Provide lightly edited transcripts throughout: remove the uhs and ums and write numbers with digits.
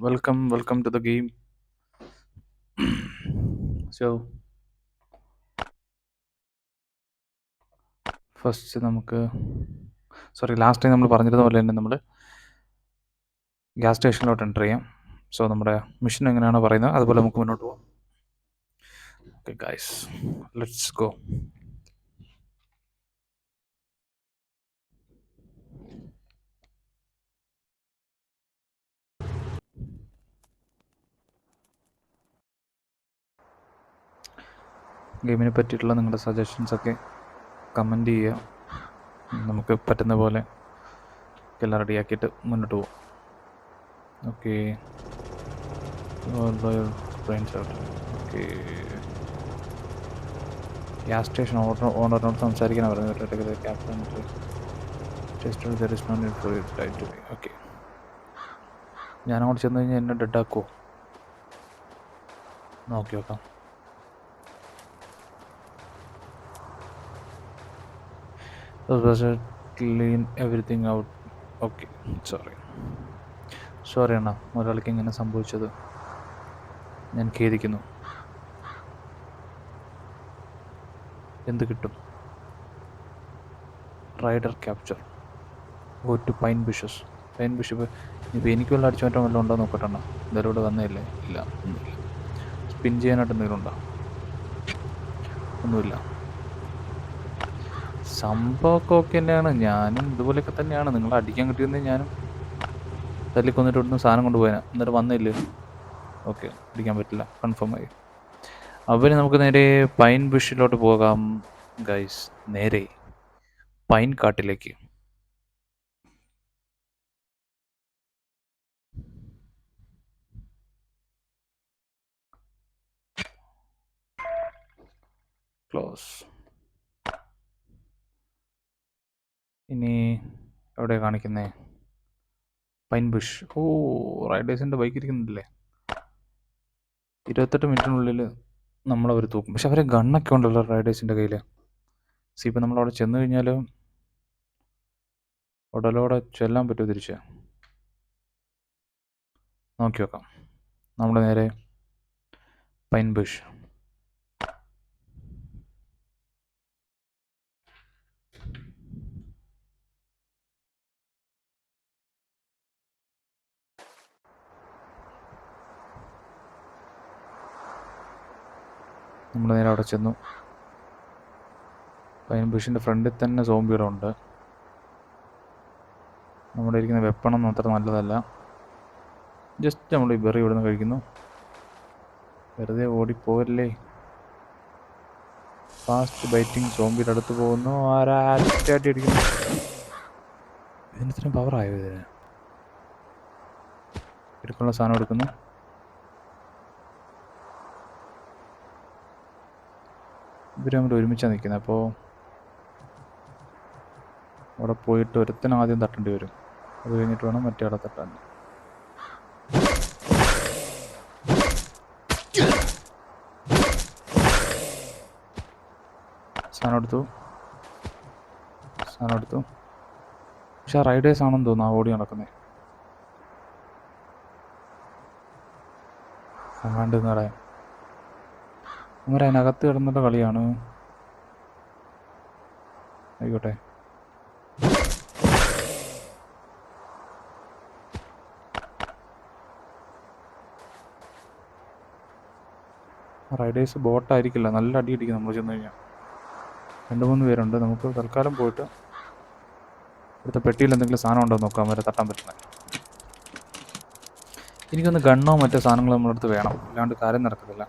welcome to the game. So first നമുക്ക് last time നമ്മൾ പറഞ്ഞിരുന്ന പോലെ തന്നെ നമ്മൾ ഗ്യാസ് സ്റ്റേഷനിലോട്ട് എൻ്റർ ചെയ്യാം. സോ നമ്മുടെ മിഷൻ എങ്ങനെയാണോ പറയുന്നത് അതുപോലെ നമുക്ക് മുന്നോട്ട് പോകാം. Okay guys, let's go. ഗെയിമിനെ പറ്റിയിട്ടുള്ള നിങ്ങളുടെ സജഷൻസൊക്കെ കമൻറ്റ് ചെയ്യുക. നമുക്ക് പറ്റുന്ന പോലെ എല്ലാം റെഡിയാക്കിയിട്ട് മുന്നോട്ട് പോകും. Okay, okay. ഗ്യാസ് സ്റ്റേഷൻ ഓണറിനോട് സംസാരിക്കാനാണ് പറഞ്ഞത്. ക്യാപ്റ്റൻ ഓക്കെ, ഞാനങ്ങോട്ട് ചെന്ന് കഴിഞ്ഞാൽ എന്നെ ഡെഡാക്കുമോ? നോക്കി നോക്കാം. Clean everything out. Okay, sorry അണ്ണാ, ഒരാൾക്ക് ഇങ്ങനെ സംഭവിച്ചത് ഞാൻ ഖേദിക്കുന്നു. എന്ത് കിട്ടും? Rider capture. Go to pine bushes. Pine bush ഇപ്പോൾ എനിക്ക് വല്ല അടിച്ചു മാറ്റാൻ വല്ലതും ഉണ്ടോ നോക്കട്ടെ അണ്ണാ. എന്തായാലും ഇവിടെ വന്നേയില്ലേ? ഇല്ല, ഒന്നുമില്ല. സ്പിൻ ചെയ്യാനായിട്ട് എന്തെങ്കിലും ഉണ്ടോ? ഒന്നുമില്ല. സംഭവമൊക്കെ ഓക്കെ തന്നെയാണ്. ഞാനും ഇതുപോലെയൊക്കെ തന്നെയാണ്. നിങ്ങൾ അടിക്കാൻ കിട്ടിയിരുന്നേ ഞാനും തല്ലിക്കൊന്നിട്ട് ഇവിടുന്ന് സാധനം കൊണ്ടുപോയാൽ. എന്നിട്ട് വന്നില്ലേ? ഓക്കെ, അടിക്കാൻ പറ്റില്ല, കൺഫേം ആയി. അവന് നമുക്ക് നേരെ പൈൻ ബുഷിലോട്ട് പോകാം ഗൈസ്. നേരെ പൈൻ കാട്ടിലേക്ക്. ക്ലോസ്. ഇനി എവിടെ കാണിക്കുന്നേ? Pine bush. ഓ, റൈഡേഴ്സിൻ്റെ ബൈക്ക് ഇരിക്കുന്നില്ലേ? 28 മിനിറ്റിനുള്ളിൽ നമ്മളവർ തൂക്കും. പക്ഷെ അവരെ ഗണ്ണൊക്കെ ഉണ്ടല്ലോ റൈഡേഴ്സിൻ്റെ കയ്യിൽ. ഇപ്പം നമ്മളവിടെ ചെന്ന് കഴിഞ്ഞാൽ ഉടലോടെ ചെല്ലാൻ പറ്റുമോ തിരിച്ച്? നോക്കി നോക്കാം. നമ്മൾ നേരെ പൈൻ ബുഷ്. നമ്മൾ നേരെ അവിടെ ചെന്നു. പൈൻ ബുഷിൻ്റെ ഫ്രണ്ടിൽ തന്നെ സോംബികളുണ്ട്. നമ്മുടെ ഇരിക്കുന്ന വെപ്പണൊന്നും അത്ര നല്ലതല്ല. ജസ്റ്റ് നമ്മൾ ഈ ബെറി ഇവിടുന്ന് കഴിക്കുന്നു. വെറുതെ ഓടിപ്പോരല്ലേ. ഫാസ്റ്റ് ബൈറ്റിംഗ് സോംബിയുടെ അടുത്ത് പോകുന്നു. ആരാറ്റി അടിക്കുന്നു. ഇതിന് പവറായോ ഇതിന്? എടുക്കാനുള്ള സാധനം എടുക്കുന്നു. ഇവർ നമ്മൾ ഒരുമിച്ചാണ് നിൽക്കുന്നത്. അപ്പോൾ അവിടെ പോയിട്ട് ഒരുത്തനും ആദ്യം തട്ടേണ്ടി വരും. അത് കഴിഞ്ഞിട്ട് വേണം മറ്റേ ആളെ തട്ടാൻ. സാധനം എടുത്തു. പക്ഷെ ആ റൈഡേഴ്സ് ആണെന്ന് തോന്നുന്നു ആ ഓടി നടക്കുന്നത്. കമാൻഡ് നടയാൻ അവരതിനകത്ത് കിടന്നിട്ട് കളിയാണ്. ആയിക്കോട്ടെ. റൈഡേഴ്സ് ബോട്ടായിരിക്കില്ല. നല്ല അടി അടിക്കും നമ്മൾ ചെന്ന് കഴിഞ്ഞാൽ. 2-3 പേരുണ്ട്. നമുക്ക് തൽക്കാലം പോയിട്ട് ഇവിടുത്തെ പെട്ടിയിൽ എന്തെങ്കിലും സാധനം ഉണ്ടോ നോക്കാം. വരെ തട്ടാൻ പറ്റുന്നത്. എനിക്കൊന്ന് ഗണ്ണോ മറ്റോ സാധനങ്ങൾ നമ്മളടുത്ത് വേണം, അല്ലാണ്ട് കാര്യം നടക്കത്തില്ല.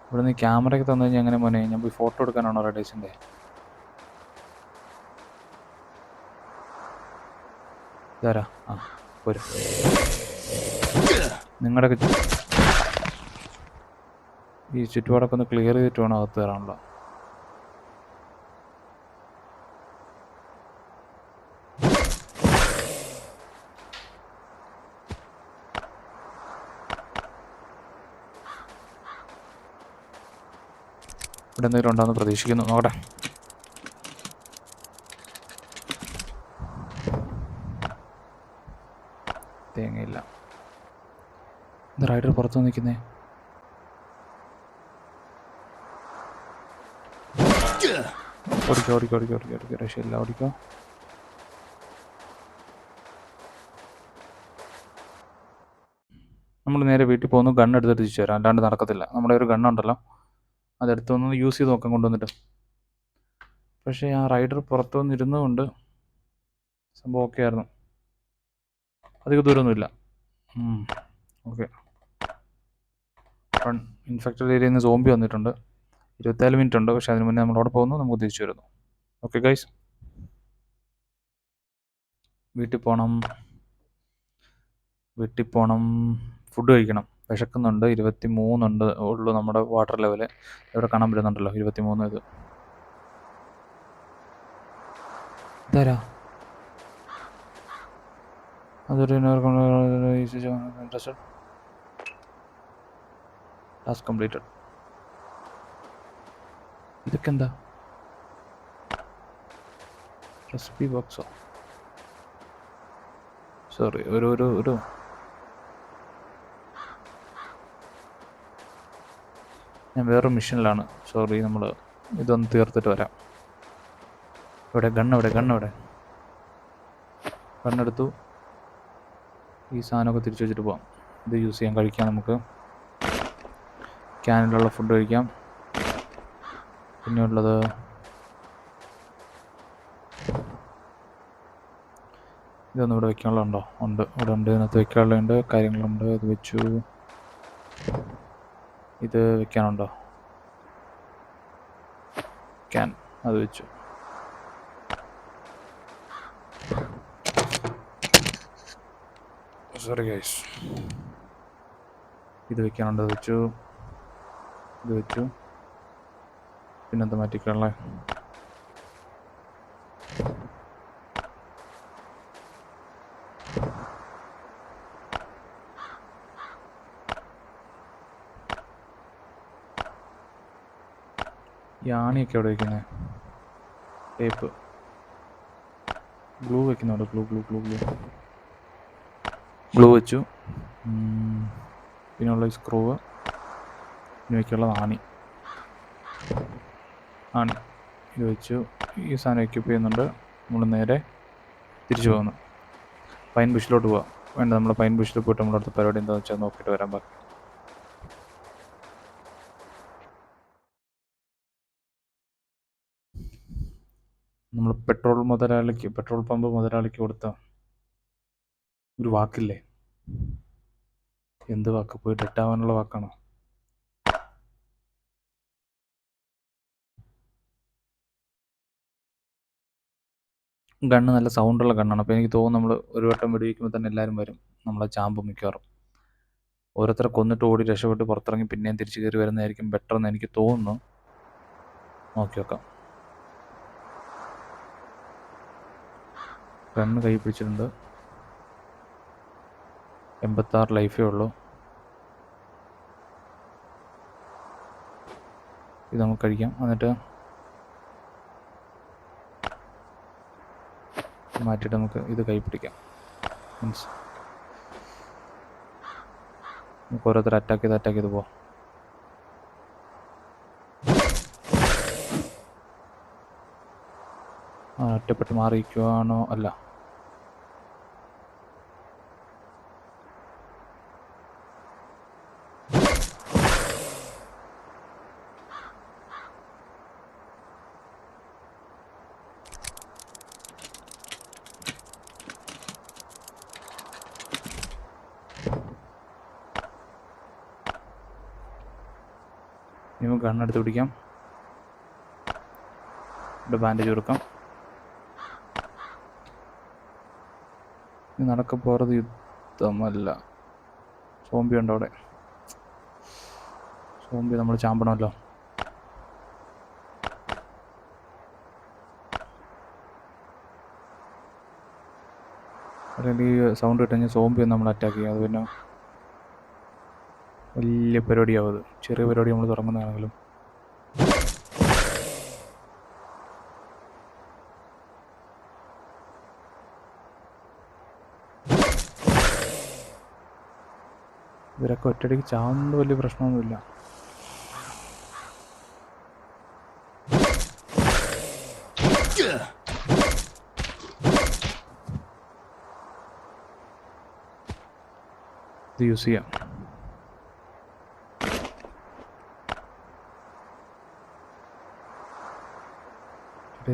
ഇവിടെ നിന്ന് ക്യാമറയൊക്കെ തന്നു കഴിഞ്ഞാൽ എങ്ങനെ മോനെ? ഞാൻ പോയി ഫോട്ടോ എടുക്കാനാണോ റൈഡേഴ്സിൻ്റെ? ഇതാരാ? ആ, പോരും. നിങ്ങളുടെയൊക്കെ ഈ ചുറ്റുപാടൊക്കെ ഒന്ന് ക്ലിയർ ചെയ്തിട്ട് വേണം അകത്ത് കയറാനുള്ള. ഇവിടെ എന്തെങ്കിലും ഉണ്ടോയെന്ന് പ്രതീക്ഷിക്കുന്നു. നോക്കട്ടെ. തേങ്ങയില്ല. ഇത് റൈഡർ പുറത്ത് നിൽക്കുന്നേ. ഓടിക്കോ ഓടിക്കോ ഓടിക്കോ ഓടിക്കോ ഓടിക്കോ, രക്ഷയില്ല, ഓടിക്കോ. നമ്മൾ നേരെ വീട്ടിൽ പോകുന്നു, ഗണ്ണെടുത്തിട്ട് തിരിച്ചു വരാം, അല്ലാണ്ട് നടക്കത്തില്ല. നമ്മുടെ ഒരു ഗണ്ണുണ്ടല്ലോ, അതെടുത്തൊന്ന് യൂസ് ചെയ്ത് നോക്കാൻ കൊണ്ടുവന്നിട്ട്. പക്ഷേ ആ റൈഡർ പുറത്തു വന്നിരുന്നതുകൊണ്ട് സംഭവം ഓക്കെ ആയിരുന്നു. അധികം ദൂരമൊന്നുമില്ല. ഓക്കെ. ഇൻഫെക്റ്റഡ് ഏരിയയിൽ നിന്ന് സോംബി വന്നിട്ടുണ്ട്. 24 മിനിറ്റ് ഉണ്ട്, പക്ഷേ അതിന് മുന്നേ നമ്മളവിടെ പോകുന്നു, നമുക്ക് തിരിച്ചു വരുന്നു. ഓക്കെ ഗൈസ്, വീട്ടിൽ പോകണം, ഫുഡ് കഴിക്കണം, വിശക്കുന്നുണ്ട്. 23 ഉള്ളൂ നമ്മുടെ വാട്ടർ ലെവല്. ഇവിടെ കാണാൻ പറ്റുന്നുണ്ടല്ലോ 23. ഇതാരാ? അതൊരു ടാസ്ക് കംപ്ലീറ്റഡ്. ഇതൊക്കെ എന്താ? റെസിപ്പി ബോക്സോ? സോറി, ഒരു ഞാൻ വേറൊരു മിഷനിലാണ്. സോറി, നമ്മൾ ഇതൊന്ന് തീർത്തിട്ട് വരാം. ഇവിടെ ഗണ്ണെടുത്തു. ഈ സാധനമൊക്കെ തിരിച്ചു വെച്ചിട്ട് പോവാം. ഇത് യൂസ് ചെയ്യാൻ, കഴിക്കാം. നമുക്ക് ക്യാനിലുള്ള ഫുഡ് കഴിക്കാം. പിന്നെയുള്ളത് ഇതൊന്നും ഇവിടെ വെക്കാനുള്ളതുണ്ടോ? ഉണ്ട്, ഇവിടെ ഉണ്ട്. ഇതിനകത്ത് വെക്കാനുള്ളതുണ്ട്, കാര്യങ്ങളുണ്ട്. ഇത് വെച്ചു. ഇത് വെക്കാനുണ്ടോ? ക്യാൻ, അത് വെച്ചു. Sorry guys. ഇത് വെക്കാനുണ്ട്, അത് വെച്ചു. ഇത് വെച്ചു. പിന്നെന്താ മാറ്റിക്കാനുള്ളേ? ഈ ആണിയൊക്കെ എവിടെ വയ്ക്കുന്നത്? ടേപ്പ്, ഗ്ലൂ വെക്കുന്നുണ്ട്. ഗ്ലൂ വെച്ചു. പിന്നെയുള്ള സ്ക്രൂവ്, പിന്നെ വയ്ക്കുള്ളത് ആണി. ഇത് വെച്ചു. ഈ സാധനം എക്യൂപ്പ് ചെയ്യുന്നുണ്ട്. നമ്മൾ നേരെ തിരിച്ചു പോകുന്നു. പൈൻ ബുഷിലോട്ട് പോവാം. വേണ്ട, നമ്മൾ പൈൻ ബുഷിൽ പോയിട്ട് നമ്മളടുത്ത പരിപാടി എന്താണെന്ന് വെച്ചാൽ നോക്കിയിട്ട് വരാൻ ബാക്കി. നമ്മൾ പെട്രോൾ പമ്പ് മുതലാളിക്ക് കൊടുത്ത ഒരു വാക്കില്ലേ? എന്ത് വാക്ക്? പോയി ഡെറ്റാവാനുള്ള വാക്കാണോ? ഗണ്ണ് നല്ല സൗണ്ടുള്ള ഗണ്ണാണ്. അപ്പോൾ എനിക്ക് തോന്നുന്നു നമ്മൾ ഒരു വട്ടം വെടിവെക്കുമ്പോൾ തന്നെ എല്ലാവരും വരും, നമ്മളെ ചാമ്പും മിക്കവാറും. ഓരോരുത്തരെ കൊന്നിട്ട് ഓടി രക്ഷപ്പെട്ട് പുറത്തിറങ്ങി പിന്നെയും തിരിച്ചു കയറി വരുന്നതായിരിക്കും ബെറ്റർ എന്ന് എനിക്ക് തോന്നുന്നു. നോക്കി നോക്കാം. ഗണ്ണ് കൈ പിടിച്ചിട്ടുണ്ട്. 86 ലൈഫേ ഉള്ളൂ. ഇത് നമുക്ക് കഴിക്കാം. എന്നിട്ട് മാറ്റിയിട്ട് നമുക്ക് ഇത് കൈ പിടിക്കാം. മീൻസ് നമുക്ക് ഓരോരുത്തർ അറ്റാക്ക് ചെയ്ത് പോവാം. ഒറ്റപ്പെട്ട് മാറിയിരിക്കുവാണോ? അല്ല, നമുക്ക് ഗണ്ണെടുത്ത് പിടിക്കാം. ഇവിടെ ബാൻഡേജ് കൊടുക്കാം. നടക്ക പോகிறது യുദ്ധമല്ല. സോംബി ഉണ്ടോ അവിടെ? സോംബി നമ്മൾ ചാമ്പണമല്ലോ. അല്ലെങ്കിൽ സൗണ്ട് കിട്ടുകഴിഞ്ഞാൽ സോംബി നമ്മൾ അറ്റാക്ക് ചെയ്യും. അത് പിന്നെ വലിയ പരിപാടിയാവും. അത് ചെറിയ പരിപാടി നമ്മൾ തുടങ്ങുന്നതാണെങ്കിലും. ഇവരൊക്കെ ഒറ്റയടിക്ക് ചാവുന്നത് വലിയ പ്രശ്നമൊന്നുമില്ല. ഇത് യൂസ് ചെയ്യാം.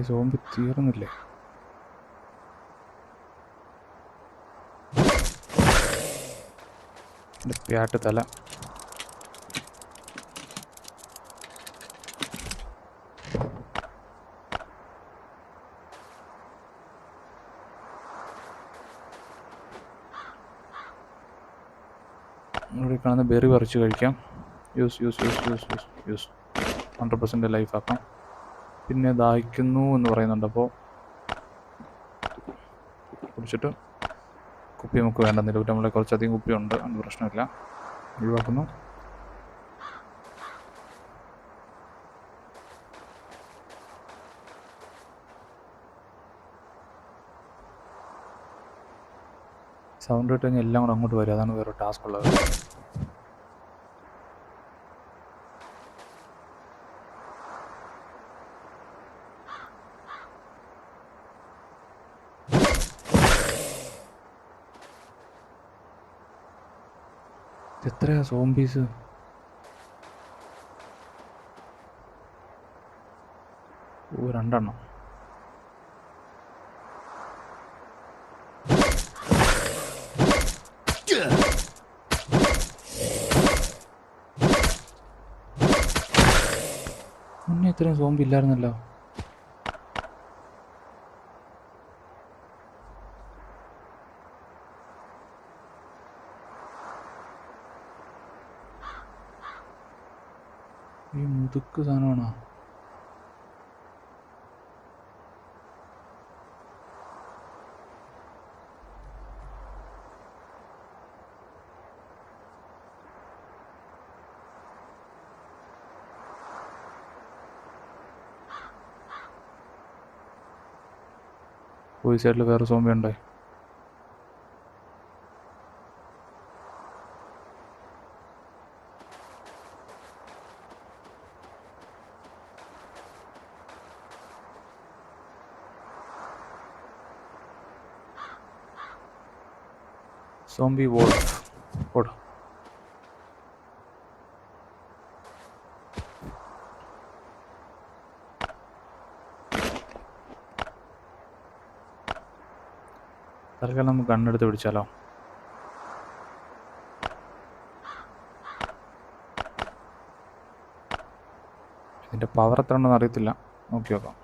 സോംബി തീർന്നില്ലേ? പ്യാട്ട് തല. ഇവിടെ കാണുന്ന ബെറി പറിച്ച് കഴിക്കാം. Use use use use use use 100% life ആക്കാം. പിന്നെ ദാഹിക്കുന്നു എന്ന് പറയുന്നുണ്ട്. അപ്പോൾ കുടിച്ചിട്ട് കുപ്പി നമുക്ക് വേണ്ട. നിലവിൽ നമ്മളെ കുറച്ചധികം കുപ്പിയുണ്ട്, അത് പ്രശ്നമില്ല, ഒഴിവാക്കുന്നു. സൗണ്ട് ഇട്ട് കഴിഞ്ഞാൽ എല്ലാം കൂടെ അങ്ങോട്ട് വരും. അതാണ് വേറെ ടാസ്ക് ഉള്ളത്. എത്രയാ സോംബീസ്? ഓ, 2 എണ്ണം. മുന്നേ ഇത്രയും സോംബി ഇല്ലായിരുന്നല്ലോ. ഈ മുതുക്ക് സാധനമാണോ? ഈ സൈഡിൽ വേറെ സോംബി ഉണ്ടേ. സോംബി വോൾഫ് ഓട്. തൽക്കാലം നമുക്ക് ഗണ്ണെടുത്ത് പിടിച്ചാലോ? ഇതിൻ്റെ പവർ എത്ര ഉണ്ടെന്ന് അറിയത്തില്ല, നോക്കി നോക്കാം.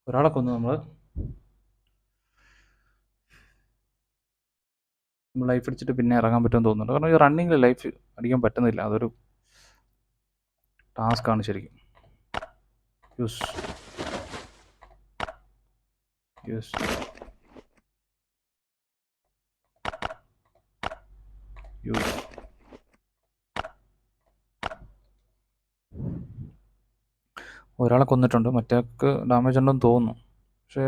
ഒരാളെ കൊന്നു നമ്മൾ ലൈഫ് അടിച്ചിട്ട് പിന്നെ ഇറങ്ങാൻ പറ്റുമെന്ന് തോന്നുന്നുണ്ട്. കാരണം ഈ റണ്ണിങ്ങിൽ ലൈഫ് അടിക്കാൻ പറ്റുന്നില്ല. അതൊരു ടാസ്ക്കാണ് ശരിക്കും. Use use use. ഒരാളെ കൊന്നിട്ടുണ്ട്, മറ്റേക്ക് ഡാമേജ് ഉണ്ടെന്ന് തോന്നുന്നു. പക്ഷേ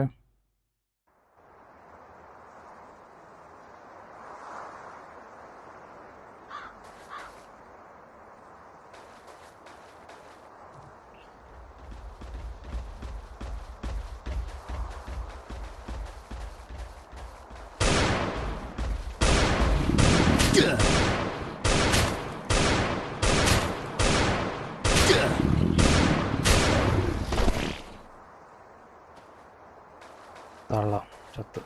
തള്ള ചത്ത്.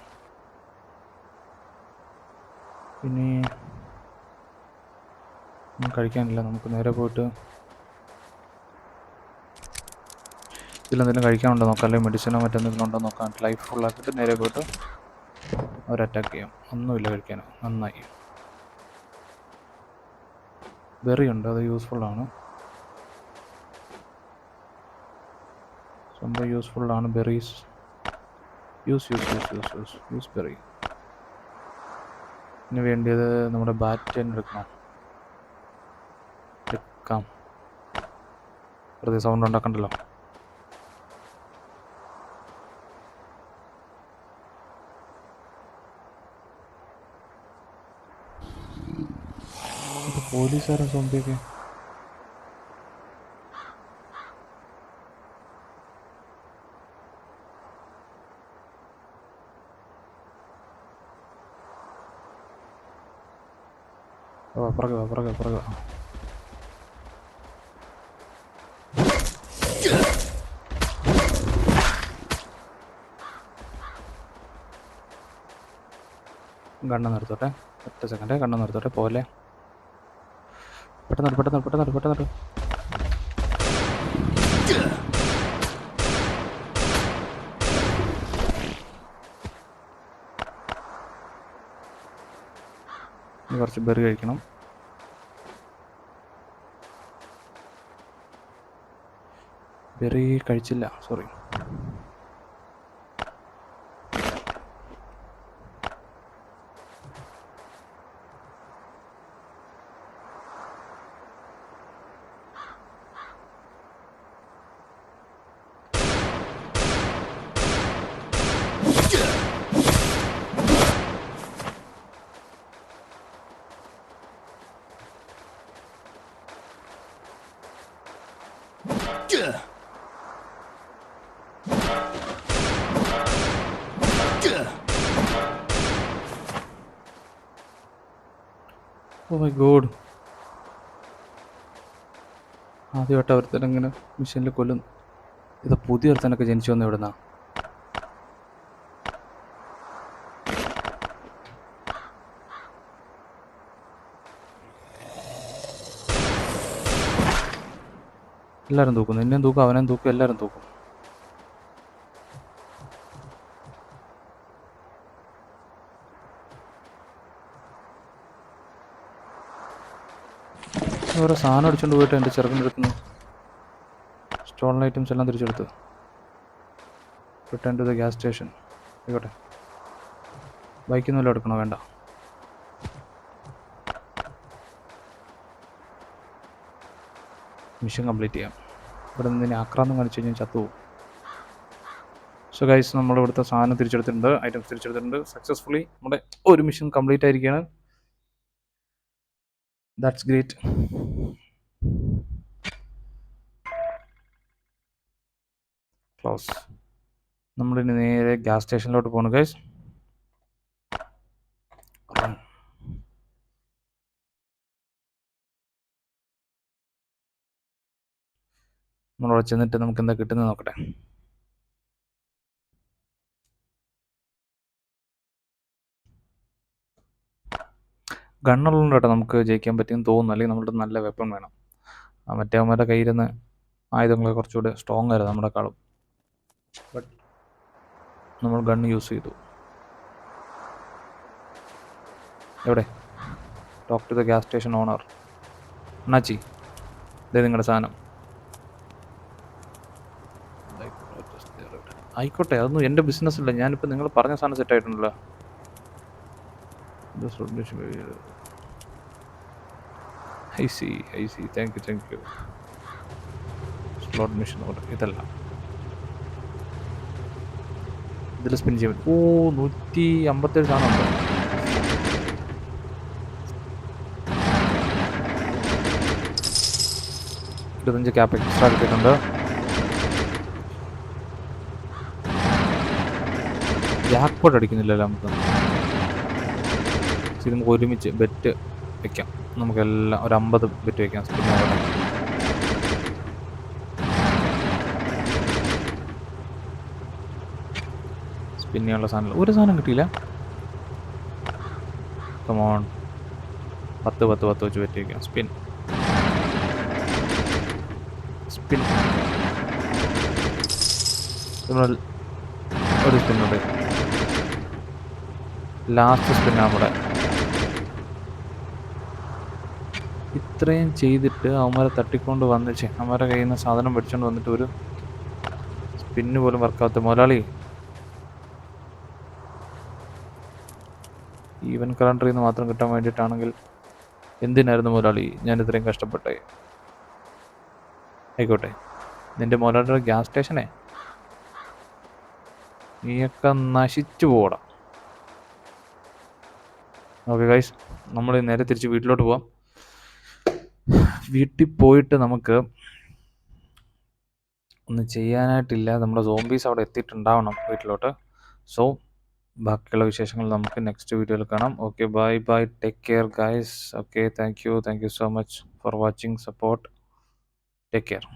പിന്നെ കഴിക്കാനില്ല, നമുക്ക് നേരെ പോയിട്ട് ഇതിലെന്തെങ്കിലും കഴിക്കാനുണ്ടോ നോക്കാം, അല്ലെങ്കിൽ മെഡിസിനോ മറ്റെന്തെങ്കിലും ഉണ്ടോ നോക്കാം. ലൈഫ് ഫുള്ളാക്കിയിട്ട് നേരെ പോയിട്ട് അവർ അറ്റാക്ക് ചെയ്യാം. ഒന്നുമില്ല കഴിക്കാൻ. നന്നായി. ബെറി ഉണ്ട്, അത് യൂസ്ഫുള്ളാണ്. സംഭവം യൂസ്ഫുള്ളാണ്. Berries use berry. ഇതിന് വേണ്ടിയത് നമ്മുടെ ബാറ്റ് എടുക്കണം. എടുക്കാം. വെറുതെ സൗണ്ട് ഉണ്ടാക്കണ്ടല്ലോ. പോലീസുകാരൻ സോംബിയൊക്കെ പുറകെ കണ്ണ് നിർത്തോട്ടെ. ഒറ്റ സെക്കൻഡ് കണ്ണ് നിർത്തോട്ടെ. പോലെ പെട്ടെന്ന് കുറച്ച് ബെറി കഴിക്കണം. ബെറി കഴിച്ചില്ല, സോറി. ഓ മൈ ഗോഡ്, ആദ്യമായിട്ട് ഒരുത്തനങ്ങനെ മിഷനിൽ കൊല്ലുന്നു. ഇത് പുതിയ ഒരുത്തനൊക്കെ ജനിച്ചു വന്ന എവിടുന്നാ? എല്ലാവരും തൂക്കുന്നു. എന്നെയും തൂക്കും, അവനെയും തൂക്കും, എല്ലാവരും തൂക്കും. ഓരോ സാധനം അടിച്ചുകൊണ്ട് പോയിട്ട് എൻ്റെ ചെറുക്കൻ്റെ അടുത്തുനിന്ന് സ്റ്റോളൻ ഐറ്റംസ് എല്ലാം തിരിച്ചെടുത്ത്. Return to the gas station. ആയിക്കോട്ടെ, ബൈക്കിൽ നിന്നെല്ലാം എടുക്കണോ? വേണ്ട. മിഷൻ കംപ്ലീറ്റ് ചെയ്യാം. ഇവിടെ നിന്ന് ആക്രാന്തം കാണിച്ചു കഴിഞ്ഞാൽ ചത്തുപോകും. സോ ഗൈസ്, നമ്മളിവിടുത്തെ സാധനം തിരിച്ചെടുത്തിട്ടുണ്ട്, ഐറ്റംസ് തിരിച്ചെടുത്തിട്ടുണ്ട് സക്സസ്ഫുള്ളി. നമ്മുടെ ഒരു മിഷൻ കംപ്ലീറ്റ് ആയിരിക്കുകയാണ്. That's great. ക്ലോസ്. നമ്മളിനി നേരെ ഗ്യാസ് സ്റ്റേഷനിലോട്ട് പോകണം ഗൈസ്. നമ്മളവിടെ ചെന്നിട്ട് നമുക്ക് എന്താ കിട്ടുന്നത് നോക്കട്ടെ. ഗണ്ണുള്ളതുകൊണ്ട് കേട്ടോ നമുക്ക് ജയിക്കാൻ പറ്റിയെന്ന് തോന്നുന്നു. അല്ലെങ്കിൽ നമ്മുടെ നല്ല വെപ്പൺ വേണം. മറ്റേ അവന്മാരുടെ കയ്യിരുന്ന് ആയുധങ്ങളെ കുറച്ചുകൂടെ സ്ട്രോങ് ആയിരുന്നു നമ്മളെക്കാളും. ബട്ട് നമ്മൾ ഗണ്ണ് യൂസ് ചെയ്തു. എവിടെ? Talk to the gas station owner. അണ്ണാച്ചി, ഇതേ നിങ്ങളുടെ സാധനം. ആയിക്കോട്ടെ, അതൊന്നും എൻ്റെ ബിസിനസ് അല്ല. ഞാനിപ്പോൾ നിങ്ങൾ പറഞ്ഞ സാധനം സെറ്റായിട്ടുണ്ടല്ലോ. I see thank you. Slot machine ഇതല്ല, ഇതിൽ സ്പിൻ ചെയ്യാൻ പറ്റും. 157 സാധനം ഉണ്ട്. ക്യാപ്പ് എക്സ്ട്രാ കിട്ടിയിട്ടുണ്ട്. ജാക്ക്പോട്ട് അടിക്കുന്നില്ലല്ലോ നമുക്ക്. ഇത് നമുക്ക് ഒരുമിച്ച് ബെറ്റ് വെക്കാം. നമുക്കെല്ലാം ഒരു 50 ബെറ്റ് വെക്കാം. സ്പിന്നിയുള്ള സാധനം ഒരു സാധനം കിട്ടിയില്ല. കമോൺ, 10 വെച്ച് ബെറ്റ് വെക്കാം. സ്പിൻ ഒരു സ്പിന്നുണ്ട്. ലാസ്റ്റ് സ്പിന്നാണ് നമ്മുടെ. ഇത്രയും ചെയ്തിട്ട് അവന്മാരെ തട്ടിക്കൊണ്ട് വന്നിച്ച് അവന്മാരെ കയ്യിൽ നിന്ന് സാധനം പഠിച്ചുകൊണ്ട് വന്നിട്ട് ഒരു പിന്ന് പോലും വർക്കാവാത്ത മുതലാളി. ഈവൻ കലണ്ടറിൽ നിന്ന് മാത്രം കിട്ടാൻ വേണ്ടിയിട്ടാണെങ്കിൽ എന്തിനായിരുന്നു മുതലാളി ഞാൻ ഇത്രയും കഷ്ടപ്പെട്ടെ? ആയിക്കോട്ടെ, നിന്റെ മുതലാളിയുടെ ഗ്യാസ് സ്റ്റേഷനെ നീയൊക്കെ നശിച്ചു പോടാ. ഓക്കെ ഗൈസ്, നമ്മൾ നേരെ തിരിച്ച് വീട്ടിലോട്ട് പോവാം. വീട്ടിൽ പോയിട്ട് നമുക്ക് ഒന്നും ചെയ്യാനായിട്ടില്ല. നമ്മുടെ സോംബീസ് അവിടെ എത്തിയിട്ടുണ്ടാവണം വീട്ടിലോട്ട്. സോ ബാക്കിയുള്ള വിശേഷങ്ങൾ നമുക്ക് നെക്സ്റ്റ് വീഡിയോയിൽ കാണാം. Okay, bye bye, take care guys. Okay, thank you so much for watching, support, take care.